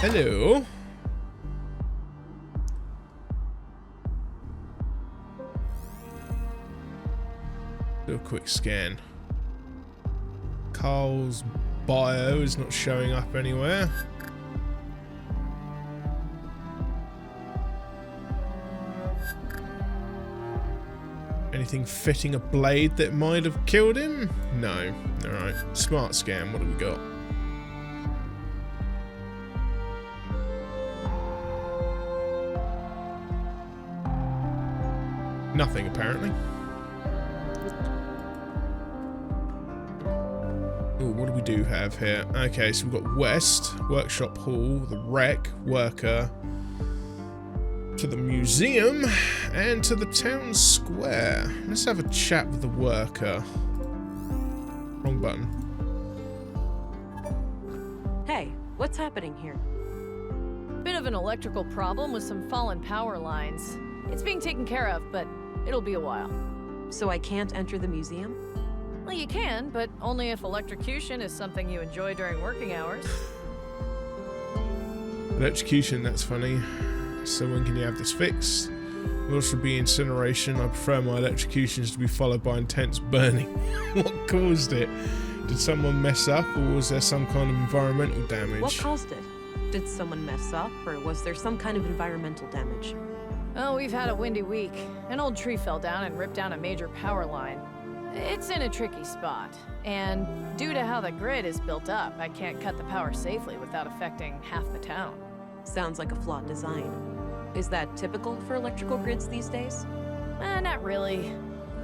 Hello. Do a quick scan. Carl's bio is not showing up anywhere. Anything fitting a blade that might have killed him? No. Alright. Smart scan. What have we got? Nothing, apparently. Ooh, what do we do have here? Okay, so we've got West, Workshop Hall, the Wreck, Worker, to the Museum, and to the Town Square. Let's have a chat with the Worker. Wrong button. Hey, what's happening here? Bit of an electrical problem with some fallen power lines. It's being taken care of, but it'll be a while. So I can't enter the museum? Well, you can, but only if electrocution is something you enjoy during working hours. Electrocution, that's funny. So when can you have this fixed? Will also be incineration. I prefer my electrocutions to be followed by intense burning. What caused it? Did someone mess up, or was there some kind of environmental damage? What caused it? Did someone mess up, or was there some kind of environmental damage? Oh, we've had a windy week. An old tree fell down and ripped down a major power line. It's in a tricky spot, and due to how the grid is built up, I can't cut the power safely without affecting half the town. Sounds like a flawed design. Is that typical for electrical grids these days? Not really.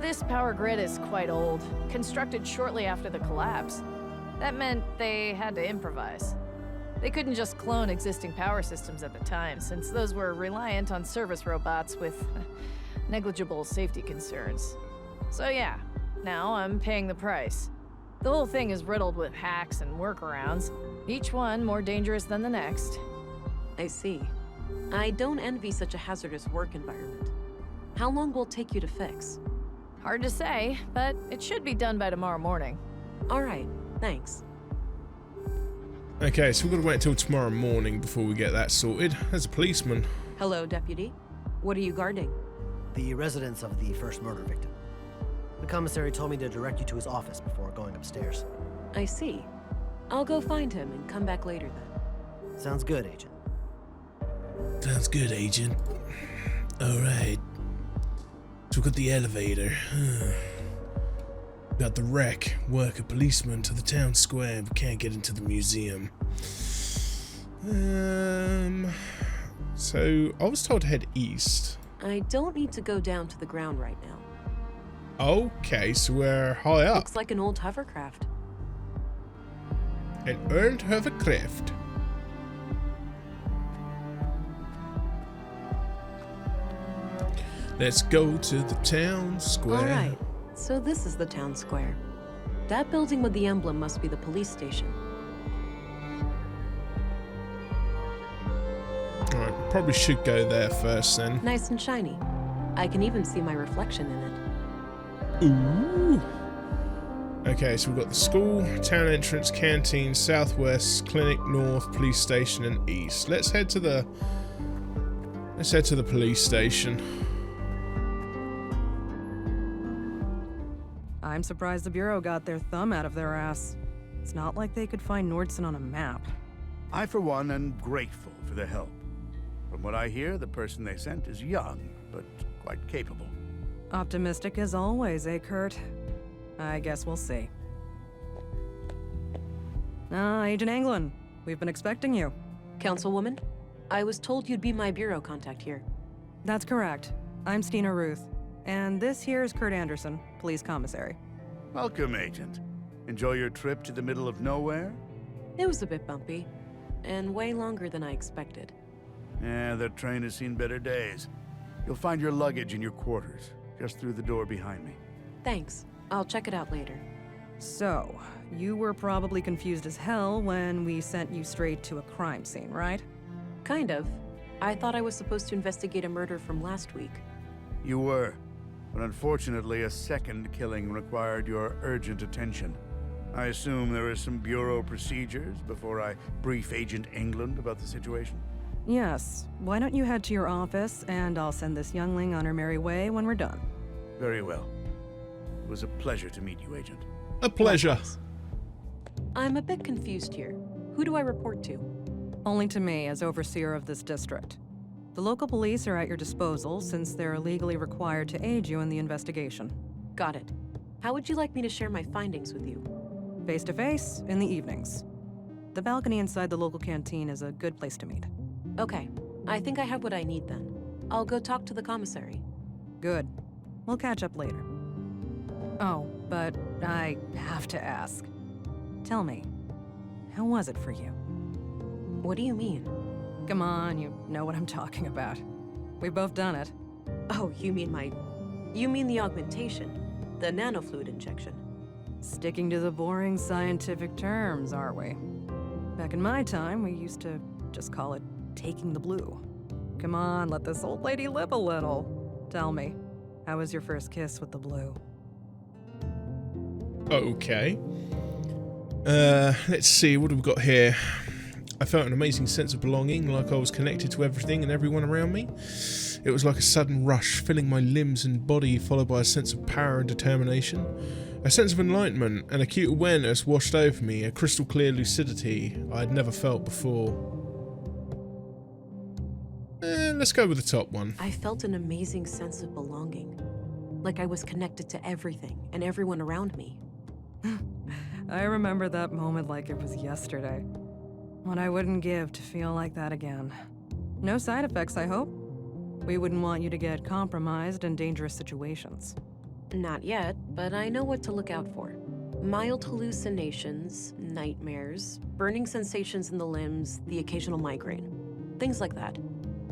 This power grid is quite old, constructed shortly after the collapse. That meant they had to improvise. They couldn't just clone existing power systems at the time, since those were reliant on service robots with negligible safety concerns. So yeah, now I'm paying the price. The whole thing is riddled with hacks and workarounds, each one more dangerous than the next. I see. I don't envy such a hazardous work environment. How long will it take you to fix? Hard to say, but it should be done by tomorrow morning. All right, thanks. Okay, so we've got to wait until tomorrow morning before we get that sorted. There's a policeman. Hello, Deputy. What are you guarding? The residence of the first murder victim. The commissary told me to direct you to his office before going upstairs. I see. I'll go find him and come back later then. Sounds good, Agent. Sounds good, Agent. Alright. So we've got the elevator. Got the Wreck, Worker, Policeman to the Town Square, but can't get into the museum. So I was told to head east. I don't need to go down to the ground right now. Okay, so we're high up. Looks like an old hovercraft. An earned hovercraft. Let's go to the Town Square. All right. So this is the town square. That building with the emblem must be the police station. Alright, we probably should go there first then. Nice and shiny. I can even see my reflection in it. Ooh. Okay, so we've got the school, town entrance, canteen, southwest, clinic, north, police station, and east. Let's head to the police station. I'm surprised the Bureau got their thumb out of their ass. It's not like they could find Nordson on a map. I, for one, am grateful for their help. From what I hear, the person they sent is young, but quite capable. Optimistic as always, eh, Kurt? I guess we'll see. Agent Anglin, we've been expecting you. Councilwoman, I was told you'd be my Bureau contact here. That's correct. I'm Stina Ruth, and this here is Kurt Anderson, Police Commissary. Welcome, Agent. Enjoy your trip to the middle of nowhere? It was a bit bumpy, and way longer than I expected. Yeah, that train has seen better days. You'll find your luggage in your quarters, just through the door behind me. Thanks. I'll check it out later. So, you were probably confused as hell when we sent you straight to a crime scene, right? Kind of. I thought I was supposed to investigate a murder from last week. You were, but unfortunately a second killing required your urgent attention. I assume there are some Bureau procedures before I brief Agent England about the situation? Yes. Why don't you head to your office, and I'll send this youngling on her merry way when we're done. Very well. It was a pleasure to meet you, Agent. A pleasure. Likewise. I'm a bit confused here. Who do I report to? Only to me, as overseer of this district. The local police are at your disposal, since they're legally required to aid you in the investigation. Got it. How would you like me to share my findings with you? Face to face, in the evenings. The balcony inside the local canteen is a good place to meet. Okay. I think I have what I need then. I'll go talk to the commissary. Good. We'll catch up later. Oh, but I have to ask. Tell me, how was it for you? What do you mean? Come on, you know what I'm talking about. We've both done it. Oh, you mean the augmentation? The nanofluid injection? Sticking to the boring scientific terms, aren't we? Back in my time, we used to just call it taking the blue. Come on, let this old lady live a little. Tell me, how was your first kiss with the blue? Okay. Let's see, what have we got here? I felt an amazing sense of belonging, like I was connected to everything and everyone around me. It was like a sudden rush, filling my limbs and body, followed by a sense of power and determination. A sense of enlightenment and acute awareness washed over me, a crystal clear lucidity I had never felt before. Let's go with the top one. I felt an amazing sense of belonging. Like I was connected to everything and everyone around me. I remember that moment like it was yesterday. What I wouldn't give to feel like that again. No side effects, I hope? We wouldn't want you to get compromised in dangerous situations. Not yet, but I know what to look out for. Mild hallucinations, nightmares, burning sensations in the limbs, the occasional migraine. Things like that.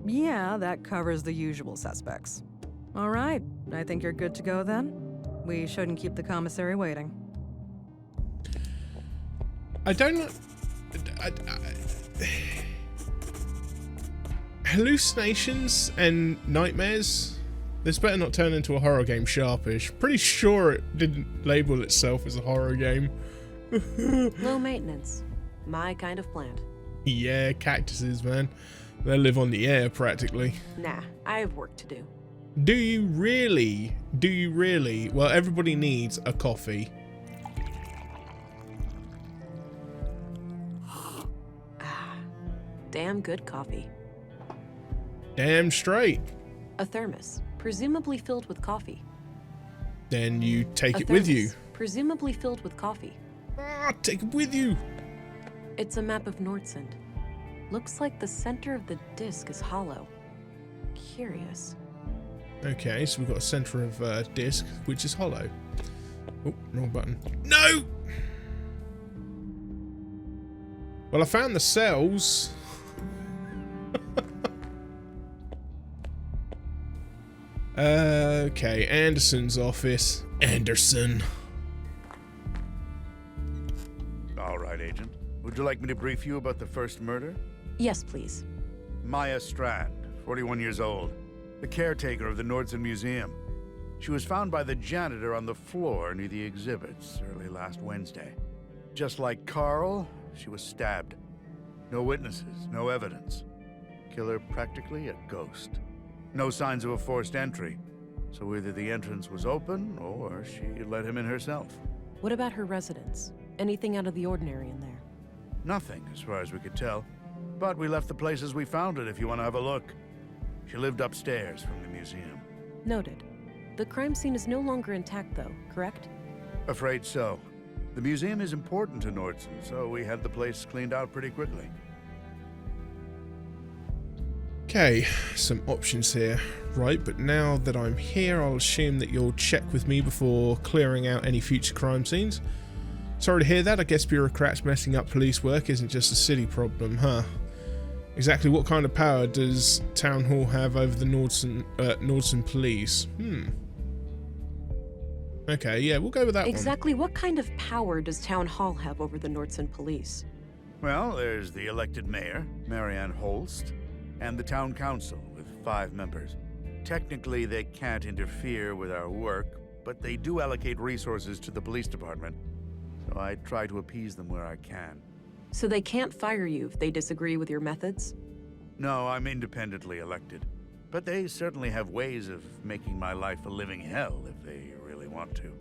Yeah, that covers the usual suspects. All right, I think you're good to go then. We shouldn't keep the commissary waiting. I don't know. Hallucinations and nightmares? This better not turn into a horror game sharpish. Pretty sure it didn't label itself as a horror game. Low maintenance. My kind of plant. Yeah, cactuses, man. They live on the air practically. Nah, I have work to do. Do you really? Do you really? Well, everybody needs a coffee. Damn good coffee. Damn straight. A thermos, presumably filled with coffee. Then you take A it with you. thermos, presumably filled with coffee. Ah, take it with you. It's a map of Nordsund. Looks like the center of the disc is hollow. Curious. Okay, so we've got a center of disc, which is hollow. Oh, wrong button. No! Well, I found the cells. Okay, Anderson's office. Anderson. All right, Agent. Would you like me to brief you about the first murder? Yes, please. Maya Strand, 41 years old, the caretaker of the Nordsund Museum. She was found by the janitor on the floor near the exhibits early last Wednesday. Just like Carl, she was stabbed. No witnesses, no evidence. Killer practically a ghost. No signs of a forced entry, so either the entrance was open or she let him in herself. What about her residence? Anything out of the ordinary in there? Nothing, as far as we could tell. But we left the place as we found it if you want to have a look. She lived upstairs from the museum. Noted. The crime scene is no longer intact, though, correct? Afraid so. The museum is important to Nordsund, so we had the place cleaned out pretty quickly. Okay, some options here. Right, but now that I'm here, I'll assume that you'll check with me before clearing out any future crime scenes. Sorry to hear that. I guess bureaucrats messing up police work isn't just a city problem, huh? Exactly what kind of power does Town Hall have over the Nordsund police? Okay, yeah, we'll go with that one. Exactly what kind of power does Town Hall have over the Nordsund police? Well, there's the elected mayor, Marianne Holst, and the town council with 5 members. Technically, they can't interfere with our work, but they do allocate resources to the police department. So so I try to appease them where I can. So they can't fire you if they disagree with your methods? No, I'm independently elected. But they certainly have ways of making my life a living hell if they really want to.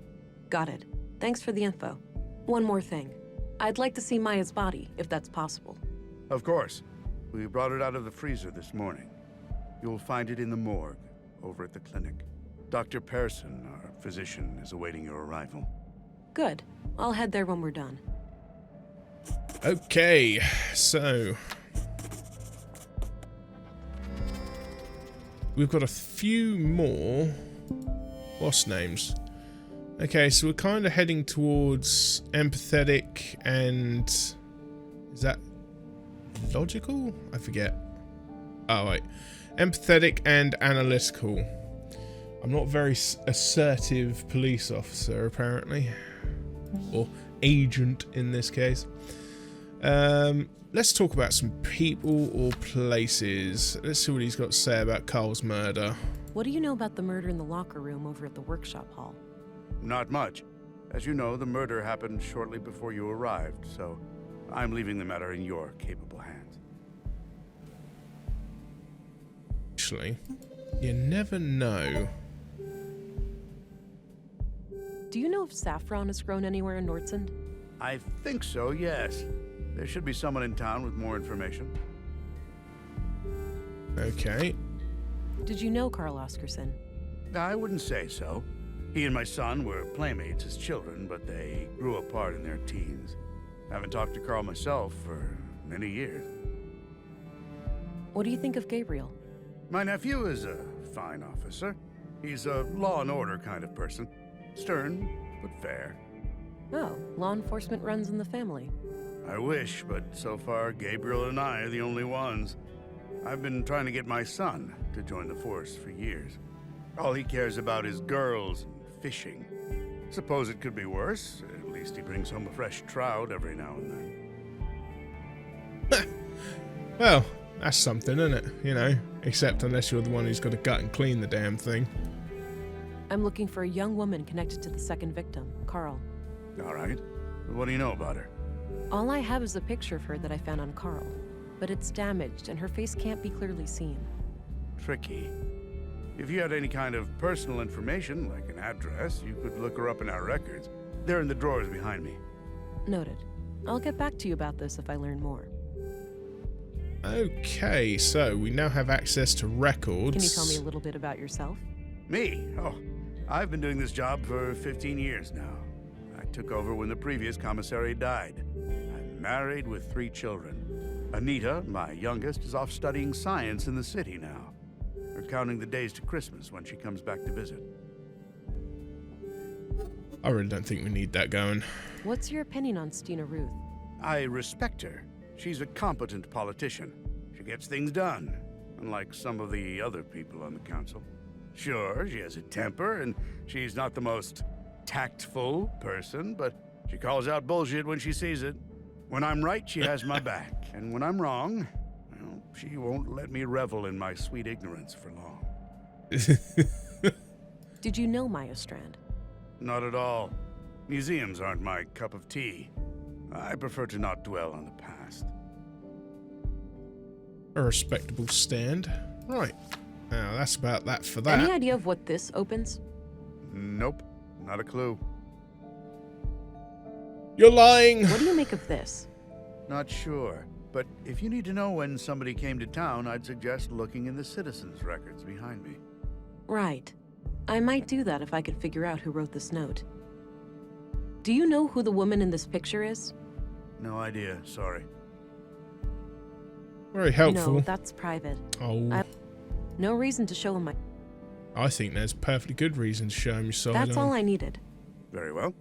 Got it. Thanks for the info. One more thing. I'd like to see Maya's body, if that's possible. Of course. We brought it out of the freezer this morning. You'll find it in the morgue, over at the clinic. Dr. Pearson, our physician, is awaiting your arrival. Good. I'll head there when we're done. Okay, so we've got a few more boss names. Okay, so we're kind of heading towards empathetic and... is that logical? I forget. Oh, wait. Empathetic and analytical. I'm not a very assertive police officer, apparently. Or agent, in this case. Let's talk about some people or places. Let's see what he's got to say about Carl's murder. What do you know about the murder in the locker room over at the workshop hall? Not much. As you know, the murder happened shortly before you arrived, so I'm leaving the matter in your capable hands. Actually, you never know. Do you know if saffron has grown anywhere in Nordsund? I think so, yes. There should be someone in town with more information. Okay. Did you know Carl Oscarson? I wouldn't say so. He and my son were playmates as children, but they grew apart in their teens. Haven't talked to Carl myself for many years. What do you think of Gabriel? My nephew is a fine officer. He's a law and order kind of person. Stern, but fair. Oh, law enforcement runs in the family. I wish, but so far Gabriel and I are the only ones. I've been trying to get my son to join the force for years. All he cares about is girls and fishing. Suppose it could be worse. At least he brings home a fresh trout every now and then. Well, that's something, isn't it? You know, except unless you're the one who's got to gut and clean the damn thing. I'm looking for a young woman connected to the second victim, Carl. All right. What do you know about her? All I have is a picture of her that I found on Carl, but it's damaged and her face can't be clearly seen. Tricky. If you had any kind of personal information, like an address, you could look her up in our records. They're in the drawers behind me. Noted. I'll get back to you about this if I learn more. Okay, so we now have access to records. Can you tell me a little bit about yourself? Me? Oh, I've been doing this job for 15 years now. I took over when the previous commissary died. I'm married with 3 children. Anita, my youngest, is off studying science in the city now. We're counting the days to Christmas when she comes back to visit. I really don't think we need that going. What's your opinion on Stina Ruth? I respect her. She's a competent politician. She gets things done, unlike some of the other people on the council. Sure, she has a temper, and she's not the most tactful person, but she calls out bullshit when she sees it. When I'm right, she has my back, and when I'm wrong, well, she won't let me revel in my sweet ignorance for long. Did you know Maya Strand? Not at all. Museums aren't my cup of tea. I prefer to not dwell on the past. A respectable stand. Right. Now, that's about that for that. Any idea of what this opens? Nope, not a clue. You're lying! What do you make of this? Not sure, but if you need to know when somebody came to town, I'd suggest looking in the citizens' records behind me. Right. I might do that if I could figure out who wrote this note. Do you know who the woman in this picture is? No idea, sorry. Very helpful. No, that's private. Oh. No reason to show him my... I think there's perfectly good reason to show him your side That's all on. I needed. Very well.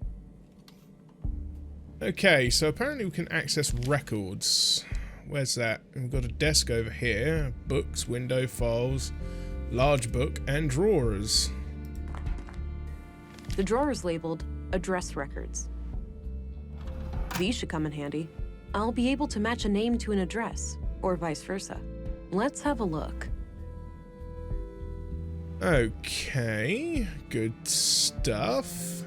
Okay, so apparently we can access records. Where's that? We've got a desk over here. Books, window, files, large book, and drawers. The drawer is labeled Address Records. These should come in handy. I'll be able to match a name to an address, or vice versa. Let's have a look. Okay, good stuff.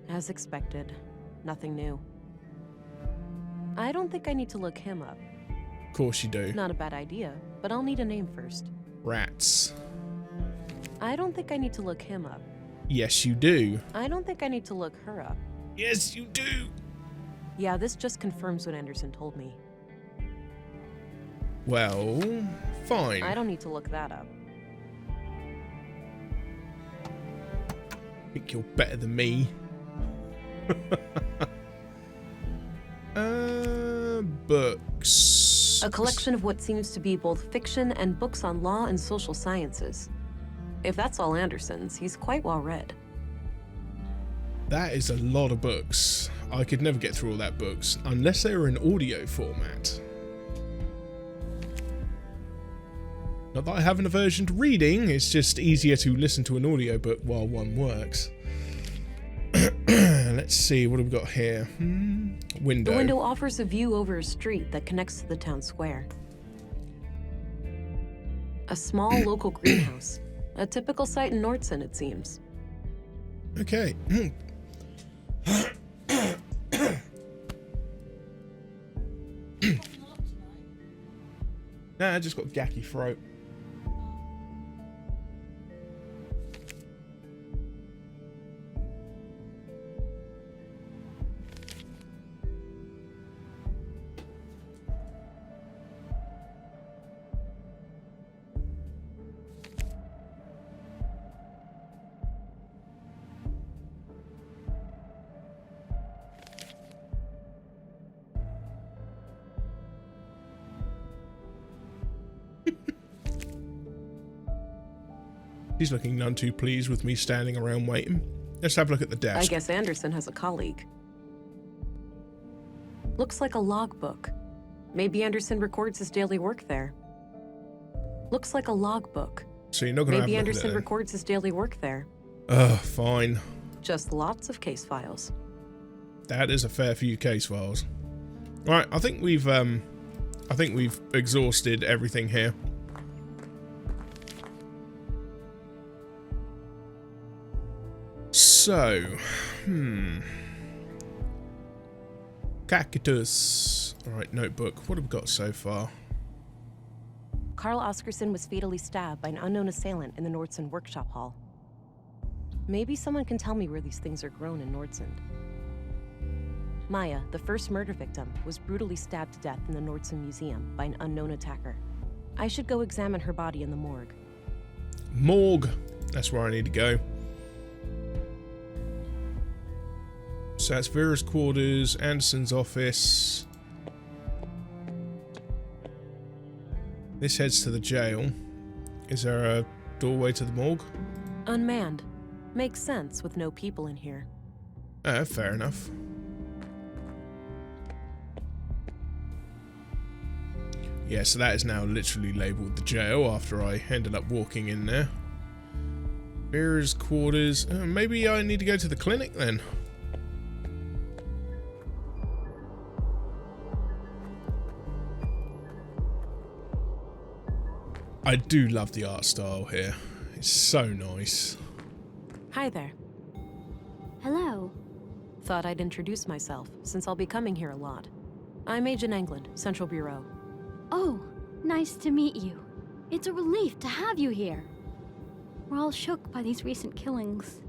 As expected. nothing new. I don't think I need to look him up. Of course you do. Not a bad idea, but I'll need a name first. Rats. I don't think I need to look him up. Yes, you do. I don't think I need to look her up. Yes, you do. Yeah, this just confirms what Anderson told me. Well, fine. I don't need to look that up. I think you're better than me. Books. A collection of what seems to be both fiction and books on law and social sciences. If that's all Anderson's, he's quite well read. That is a lot of books. I could never get through all that books, unless they were in audio format. Not that I have an aversion to reading, it's just easier to listen to an audiobook while one works. Let's see, what have we got here? Window. The window offers a view over a street that connects to the town square. A small local greenhouse. A typical site in Nordson, it seems. Okay. Nah, I just got gacky throat. He's looking none too pleased with me standing around waiting. Let's have a look at the desk. I guess Anderson has a colleague. Looks like a logbook. Maybe Anderson records his daily work there. Looks like a logbook. So you're not going to have a Maybe look at Anderson it, records his daily work there. Ugh, fine. Just lots of case files. That is a fair few case files. Right, I think we've exhausted everything here. So, Cactus. Alright, notebook. What have we got so far? Carl Oscarson was fatally stabbed by an unknown assailant in the Nordson workshop hall. Maybe someone can tell me where these things are grown in Nordson. Maya, the first murder victim, was brutally stabbed to death in the Nordson Museum by an unknown attacker. I should go examine her body in the morgue. Morgue. That's where I need to go. So that's Vera's quarters, Anderson's office. This heads to the jail. Is there a doorway to the morgue? Unmanned. Makes sense with no people in here. Fair enough. Yeah, so that is now literally labelled the jail after I ended up walking in there. Vera's quarters. Maybe I need to go to the clinic then. I do love the art style here. It's so nice. Hi there. Hello. Thought I'd introduce myself, since I'll be coming here a lot. I'm Agent England, Central Bureau. Oh, nice to meet you. It's a relief to have you here. We're all shook by these recent killings.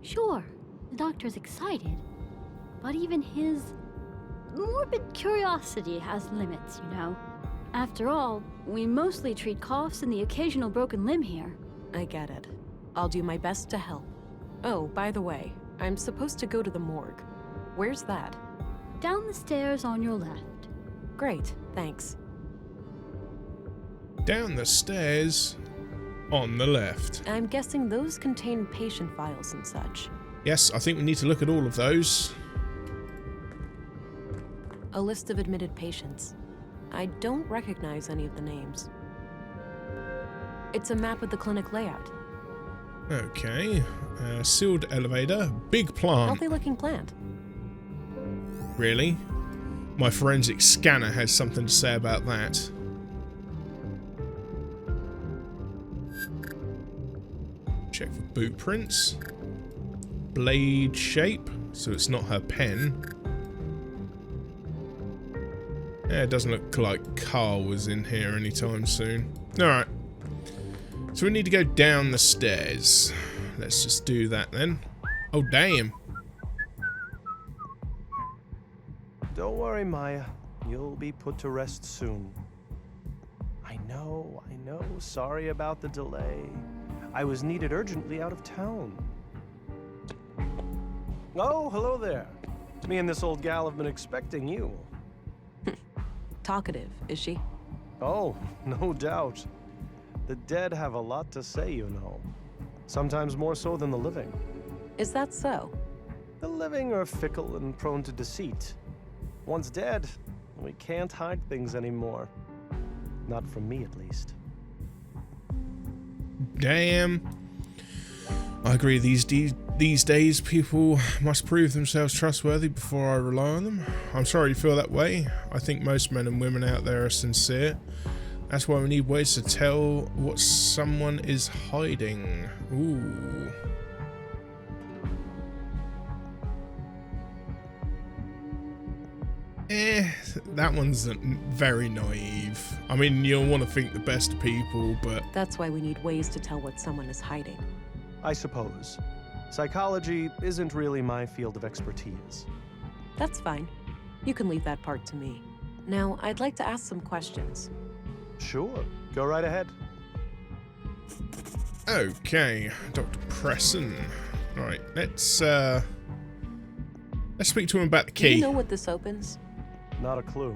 Sure, the doctor's excited, but even his morbid curiosity has limits, you know. After all, we mostly treat coughs and the occasional broken limb here. I get it. I'll do my best to help. Oh, by the way, I'm supposed to go to the morgue. Where's that? Down the stairs on your left. Great, thanks. Down the stairs on the left. I'm guessing those contain patient files and such. Yes, I think we need to look at all of those. A list of admitted patients. I don't recognize any of the names. It's a map of the clinic layout. Okay. Sealed elevator. Big plant. Healthy looking plant. Really? My forensic scanner has something to say about that. Check for boot prints. blade shape, so it's not her pen. Yeah, it doesn't look like Carl was in here anytime soon. Alright. So we need to go down the stairs. Let's just do that then. Oh, damn. Don't worry, Maya. You'll be put to rest soon. I know. Sorry about the delay. I was needed urgently out of town. Oh, hello there. Me and this old gal have been expecting you. Talkative, is she? Oh, no doubt. The dead have a lot to say, you know. Sometimes more so than the living. Is that so? The living are fickle and prone to deceit. Once dead, we can't hide things anymore. Not from me, at least. Damn. I agree, these days people must prove themselves trustworthy before I rely on them. I'm sorry you feel that way. I think most men and women out there are sincere. That's why we need ways to tell what someone is hiding. Ooh. That one's very naive. I mean, you'll want to think the best of people, but... That's why we need ways to tell what someone is hiding. I suppose. Psychology isn't really my field of expertise. That's fine. You can leave that part to me. Now, I'd like to ask some questions. Sure, go right ahead. Okay, Dr. Presson. Right, let's speak to him about the key. Do you know what this opens? Not a clue.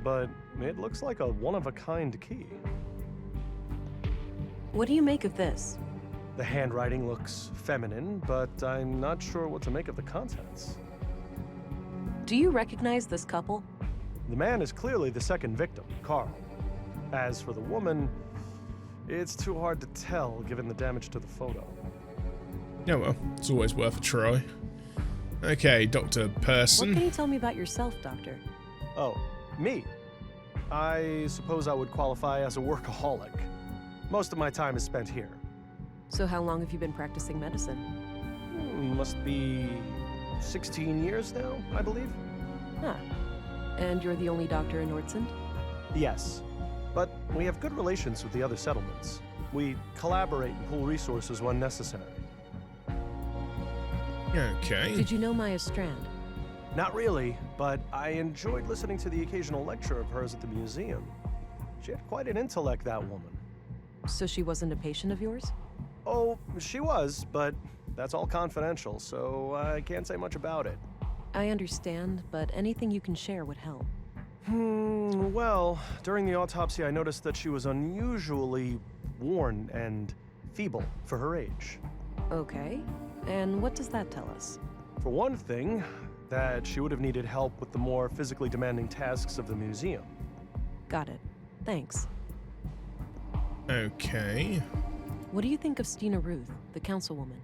But it looks like a one-of-a-kind key. What do you make of this? The handwriting looks feminine, but I'm not sure what to make of the contents. Do you recognize this couple? The man is clearly the second victim, Carl. As for the woman, it's too hard to tell given the damage to the photo. Yeah, well, it's always worth a try. Okay, Dr. Person. What can you tell me about yourself, Doctor? Oh, me? I suppose I would qualify as a workaholic. Most of my time is spent here. So how long have you been practicing medicine? Must be 16 years now, I believe. Huh. And you're the only doctor in Nordsund? Yes. But we have good relations with the other settlements. We collaborate and pool resources when necessary. Okay. Did you know Maya Strand? Not really, but I enjoyed listening to the occasional lecture of hers at the museum. She had quite an intellect, that woman. So she wasn't a patient of yours? Oh, she was, but that's all confidential, so I can't say much about it. I understand, but anything you can share would help. Well, during the autopsy I noticed that she was unusually worn and feeble for her age. Okay. And what does that tell us? For one thing, that she would have needed help with the more physically demanding tasks of the museum. Got it. Thanks. Okay. What do you think of Stina Ruth, the councilwoman?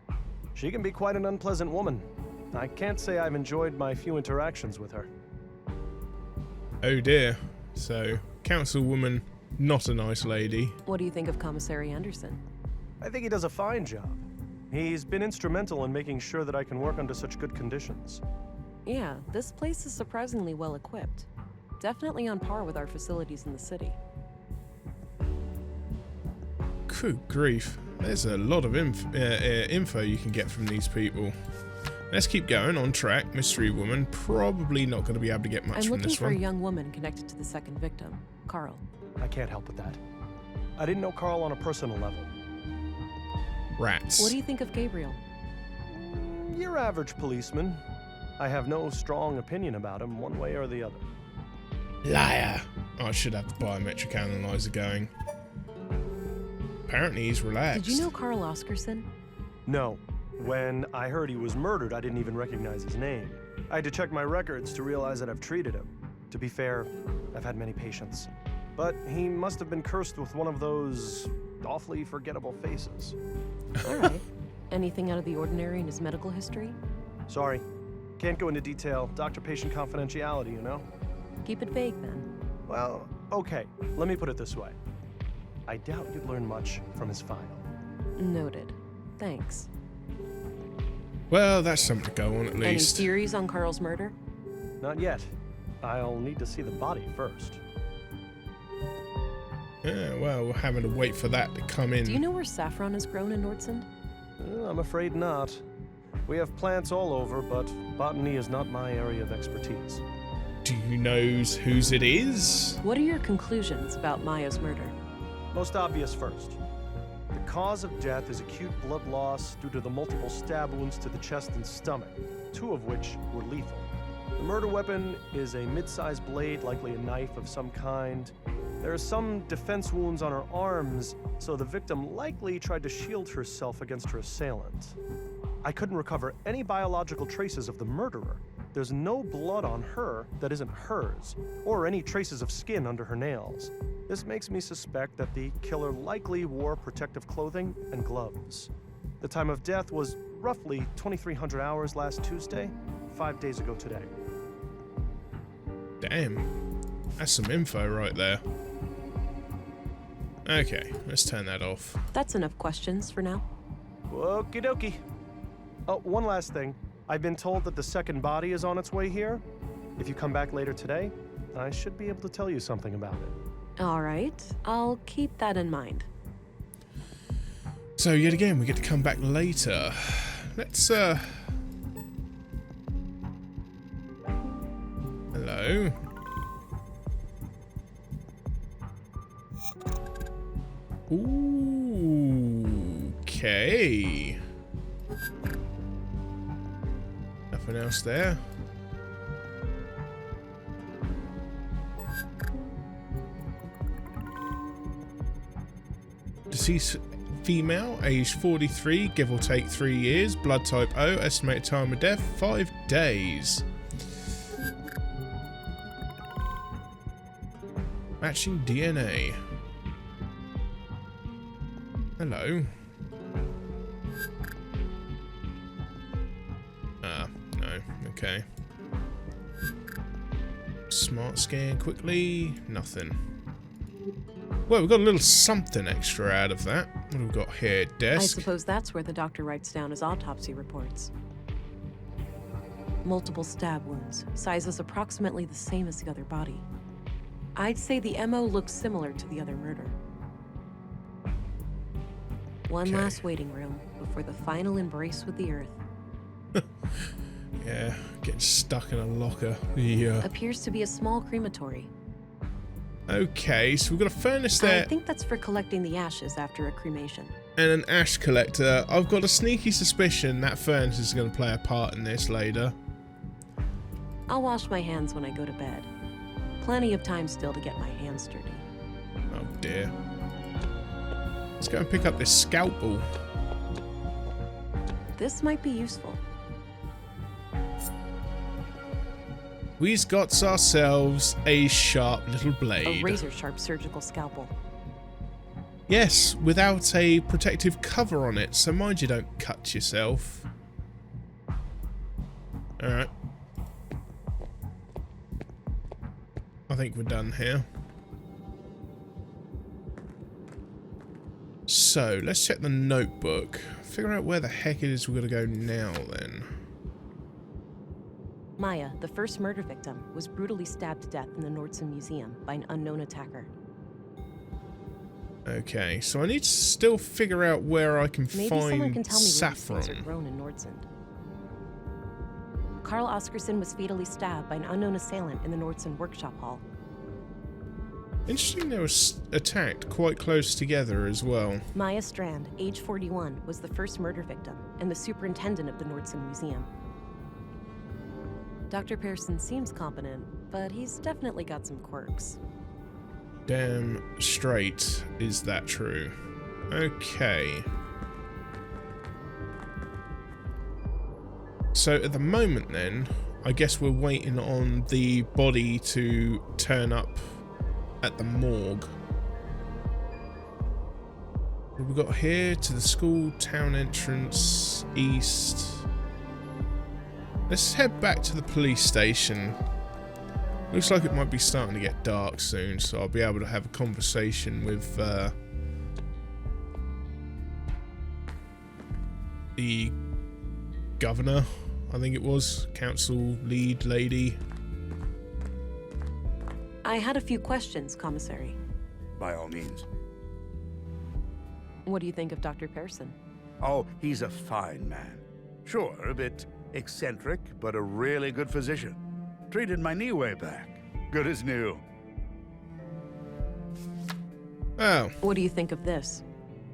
She can be quite an unpleasant woman. I can't say I've enjoyed my few interactions with her. Oh dear. So, councilwoman, not a nice lady. What do you think of Commissary Anderson? I think he does a fine job. He's been instrumental in making sure that I can work under such good conditions. Yeah, this place is surprisingly well equipped. Definitely on par with our facilities in the city. Good grief. There's a lot of info you can get from these people. Let's keep going on track. Mystery woman. Probably not going to be able to get much I'm from looking this for one. a young woman connected to the second victim, Carl. I can't help with that. I didn't know Carl on a personal level. Rats. What do you think of Gabriel? Your average policeman. I have no strong opinion about him one way or the other. Liar. I should have the biometric analyzer going. Apparently he's relaxed. Did you know Carl Oscarson? No. When I heard he was murdered, I didn't even recognize his name. I had to check my records to realize that I've treated him. To be fair, I've had many patients. But he must have been cursed with one of those awfully forgettable faces. All right. Anything out of the ordinary in his medical history? Sorry. Can't go into detail. Doctor-patient confidentiality, you know? Keep it vague, then. Well, okay. Let me put it this way. I doubt you'd learn much from his file. Noted. Thanks. Well, that's something to go on at Any least. theories on Carl's murder? Not yet. I'll need to see the body first. Yeah, well, we're having to wait for that to come in. Do you know where saffron is grown in Nordsund? I'm afraid not. We have plants all over, but botany is not my area of expertise. Do you know whose it is? What are your conclusions about Maya's murder? Most obvious first. The cause of death is acute blood loss due to the multiple stab wounds to the chest and stomach, 2 of which were lethal. The murder weapon is a mid-sized blade, likely a knife of some kind. There are some defense wounds on her arms, so the victim likely tried to shield herself against her assailant. I couldn't recover any biological traces of the murderer. There's no blood on her that isn't hers, or any traces of skin under her nails. This makes me suspect that the killer likely wore protective clothing and gloves. The time of death was roughly 2300 hours last Tuesday, 5 days ago today. Damn. That's some info right there. Okay, let's turn that off. That's enough questions for now. Okie dokie. Oh, one last thing. I've been told that the second body is on its way here. If you come back later today, I should be able to tell you something about it. All right, I'll keep that in mind. So yet again, we get to come back later. Let's hello. Ooh, okay. Nothing else there. Deceased female, age 43, give or take 3 years, blood type O, estimated time of death 5 days. Matching DNA. Hello. No, okay. Smart scan quickly, nothing. Well, we've got a little something extra out of that. What have we got here? I Desk. suppose that's where the doctor writes down his autopsy reports. Multiple stab wounds, sizes approximately the same as the other body. I'd say the MO looks similar to the other murder. One Okay. last waiting room before the final embrace with the earth. Yeah, getting stuck in a locker. Yeah. Appears to be a small crematory. Okay, so we've got a furnace there I think that's for collecting the ashes after a cremation. and an ash collector. I've got a sneaky suspicion that furnace is going to play a part in this later. I'll wash my hands when I go to bed. Plenty of time still to get my hands dirty. Oh dear. Let's go and pick up this scalpel. This might be useful. We've got ourselves a sharp little A blade. razor-sharp surgical scalpel. Yes, without a protective cover on it, so mind you don't cut yourself. Alright. I think we're done here. So, let's check the notebook. Figure out where the heck it is we're going to go now, then. Maya, the first murder victim, was brutally stabbed to death in the Nordsund Museum by an unknown attacker. Okay, so I need to still figure out where I can Maybe someone find can tell me where these saffron. things are grown in Nordsund. Carl Oscarson was fatally stabbed by an unknown assailant in the Nordsund workshop hall. Interesting they were attacked quite close together as well. Maya Strand, age 41, was the first murder victim and the superintendent of the Nordsund Museum. Dr. Pearson seems competent, but he's definitely got some quirks. Damn straight is that true. Okay. So at the moment then, I guess we're waiting on the body to turn up at the morgue. What have we got here? To the school, town entrance, east. Let's head back to the police station. Looks like it might be starting to get dark soon, so I'll be able to have a conversation with the governor, I think it was. Council lead lady. I had a few questions, Commissary. By all means. What do you think of Dr. Pearson? Oh, he's a fine man. Sure, a bit eccentric, but a really good physician. Treated my knee way back. Good as new. Oh, What do you think of this?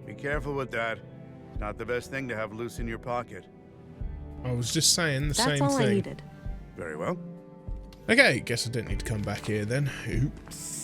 Be careful with that. It's not the best thing to have loose in your pocket. I was just saying the That's same all thing. I needed. Very well. Okay, guess I didn't need to come back here then. Oops.